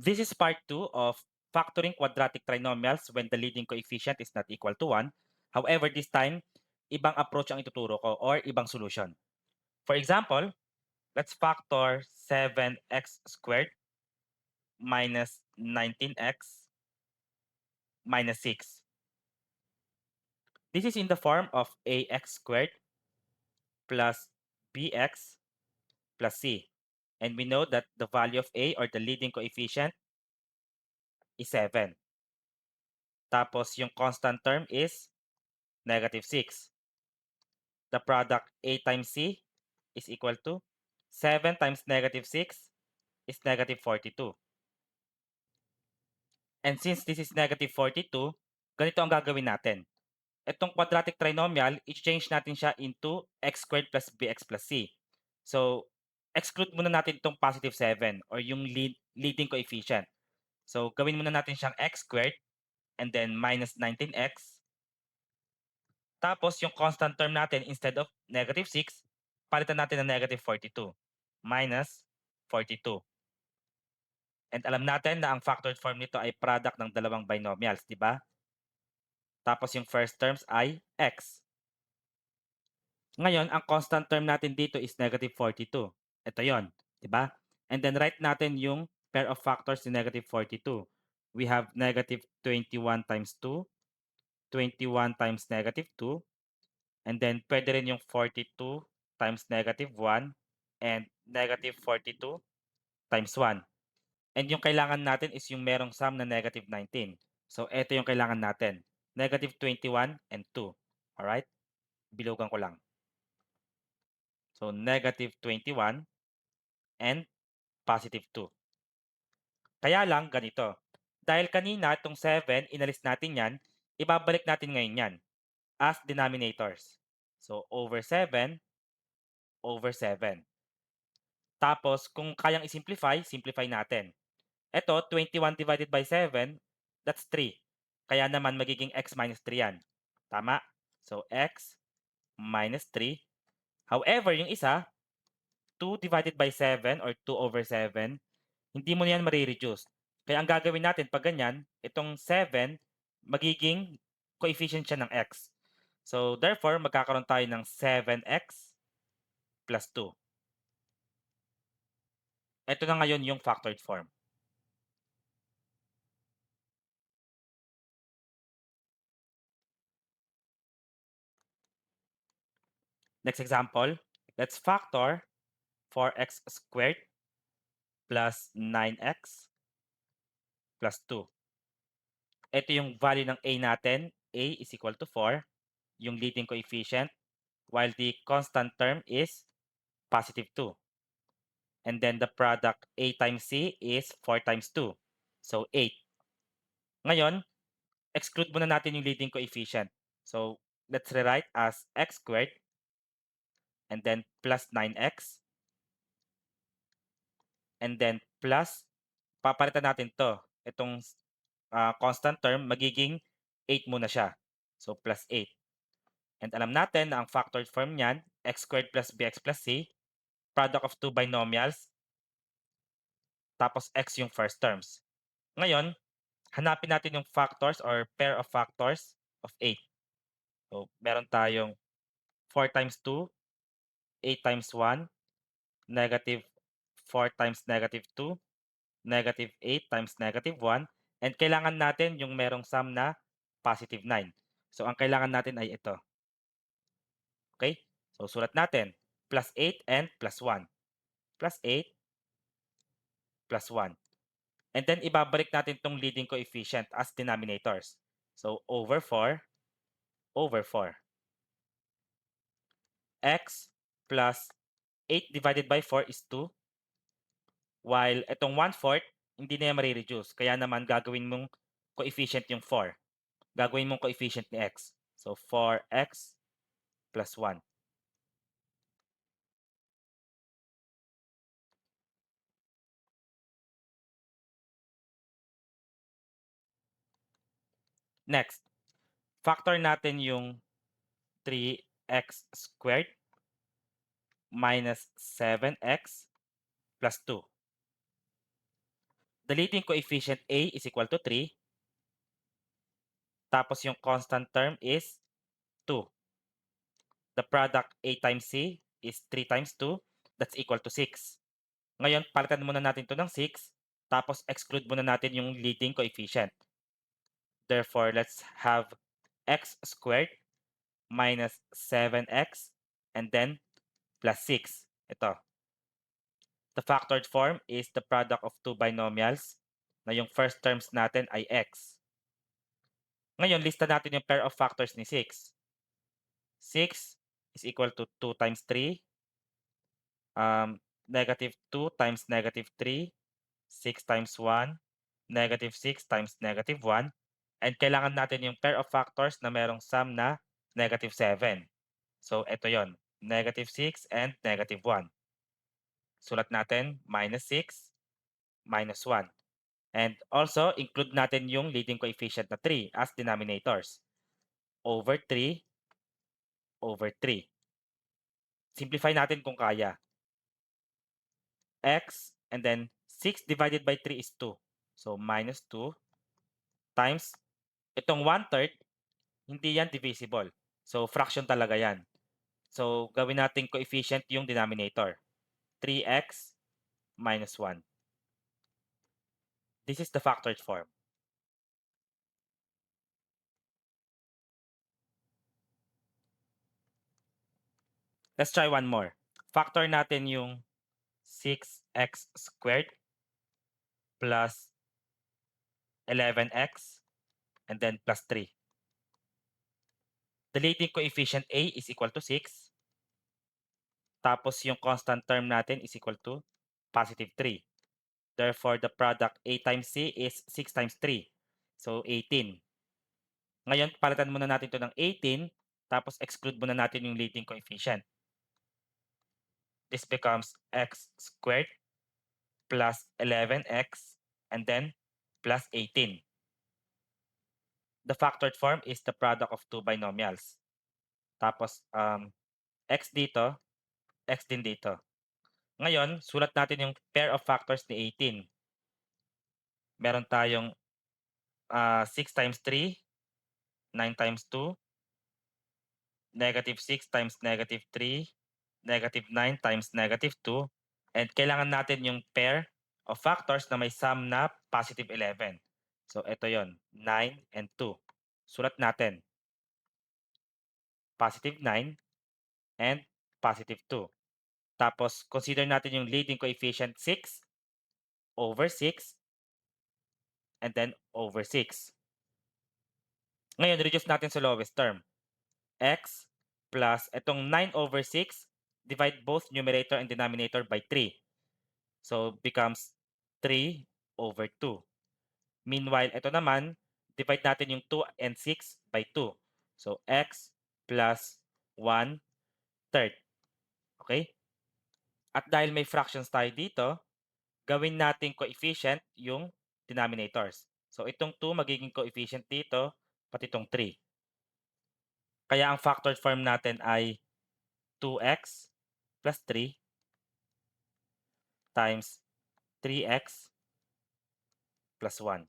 This is part 2 of factoring quadratic trinomials when the leading coefficient is not equal to 1. However, this time, ibang approach ang ituturo ko or ibang solution. For example, let's factor 7x squared minus 19x minus 6. This is in the form of ax squared plus bx plus c. And we know that the value of a or the leading coefficient is 7. Tapos yung constant term is negative 6. The product a times c is equal to 7 times negative 6 is negative 42. And since this is negative 42, ganito ang gagawin natin. Itong quadratic trinomial, i-change natin siya into x squared plus bx plus c. So, exclude muna natin itong positive 7 or yung leading coefficient. So, gawin muna natin siyang x squared and then minus 19x. Tapos, yung constant term natin, instead of negative 6, palitan natin ng negative 42 minus 42. And alam natin na ang factored form nito ay product ng dalawang binomials, di ba? Tapos yung first terms ay x. Ngayon, ang constant term natin dito is negative 42. Ito yon, di ba? And then write natin yung pair of factors ni negative 42. We have negative 21 times 2, 21 times negative 2, and then pwede rin yung 42 times negative 1, and negative 42 times 1. And yung kailangan natin is yung merong sum na negative 19. So, ito yung kailangan natin. Negative 21 and 2. Alright? Bilugan ko lang. So, negative 21 and positive 2. Kaya lang, ganito. Dahil kanina, itong 7, inalis natin yan, ibabalik natin ngayon yan as denominators. So, over 7, over 7. Tapos, kung kayang i-simplify, simplify natin. Ito, 21 divided by 7, that's 3. Kaya naman magiging x minus 3 yan. Tama? So, x minus 3. However, yung isa, 2 divided by 7 or 2 over 7, hindi mo na yan marireduce. Kaya ang gagawin natin pag ganyan, itong 7, magiging coefficient siya ng x. So, therefore, magkakaroon tayo ng 7x plus 2. Ito na ngayon yung factored form. Next example, let's factor 4x squared plus 9x plus 2. Ito yung value ng a natin. A is equal to 4, yung leading coefficient, while the constant term is positive 2. And then the product a times c is 4 times 2. So, 8. Ngayon, exclude muna natin yung leading coefficient. So, let's rewrite as x squared and then plus 9x and then plus, papalitan natin to. Itong constant term, magiging 8 muna siya. So, plus 8. And alam natin na ang factored form niyan, x squared plus bx plus c, product of two binomials, tapos x yung first terms. Ngayon, hanapin natin yung factors or pair of factors of 8. So, meron tayong 4 times 2, 8 times 1, negative 4 times negative 2, negative 8 times negative 1, and kailangan natin yung merong sum na positive 9. So, ang kailangan natin ay ito. Okay? So, sulat natin. Plus 8 and plus 1. Plus 8 plus 1. And then, ibabalik natin itong leading coefficient as denominators. So, over 4, over 4. X plus 8 divided by 4 is 2. While itong 1/4, hindi na yan marireduce. Kaya naman, gagawin mong coefficient yung 4. Gagawin mong coefficient ni x. So, 4x plus 1. Next, factor natin yung 3x squared minus 7x plus 2. The leading coefficient A is equal to 3. Tapos yung constant term is 2. The product A times C is 3 times 2. That's equal to 6. Ngayon, palitan muna natin to ng 6. Tapos exclude muna natin yung leading coefficient. Therefore, let's have x squared minus 7x and then plus 6. Ito. The factored form is the product of two binomials na yung first terms natin ay x. Ngayon, lista natin yung pair of factors ni 6. 6 is equal to 2 times 3, negative 2 times negative 3, 6 times 1, negative 6 times negative 1, and kailangan natin yung pair of factors na merong sum na negative 7. So, ito yon, negative 6 and negative 1. Sulat natin, minus 6, minus 1. And also, include natin yung leading coefficient na 3 as denominators. Over 3, over 3. Simplify natin kung kaya. X, and then 6 divided by 3 is 2. So, minus 2 times, itong 1/3, hindi yan divisible. So, fraction talaga yan. So, gawin natin coefficient yung denominator. 3x minus 1. This is the factored form. Let's try one more. Factor natin yung 6x squared plus 11x and then plus 3. The leading coefficient A is equal to 6. Tapos yung constant term natin is equal to positive 3. Therefore, the product A times C is 6 times 3. So, 18. Ngayon, palitan muna natin ito ng 18, tapos exclude muna natin yung leading coefficient. This becomes x squared plus 11x and then plus 18. The factored form is the product of two binomials. Tapos, x dito, x din dito. Ngayon, sulat natin yung pair of factors ni 18. Meron tayong 6 times 3, 9 times 2, negative 6 times negative 3, negative 9 times negative 2, and kailangan natin yung pair of factors na may sum na positive 11. So, ito yon, 9 and 2. Sulat natin, positive 9 and positive 2. Tapos, consider natin yung leading coefficient 6 over 6 and then over 6. Ngayon, reduce natin sa lowest term. X plus itong 9 over 6, divide both numerator and denominator by 3. So, becomes 3 over 2. Meanwhile, ito naman, divide natin yung 2 and 6 by 2. So, x plus 1/3. Okay? At dahil may fractions tayo dito, gawin natin coefficient yung denominators. So, itong 2 magiging coefficient dito, pati itong 3. Kaya ang factored form natin ay 2x plus 3 times 3x plus 1.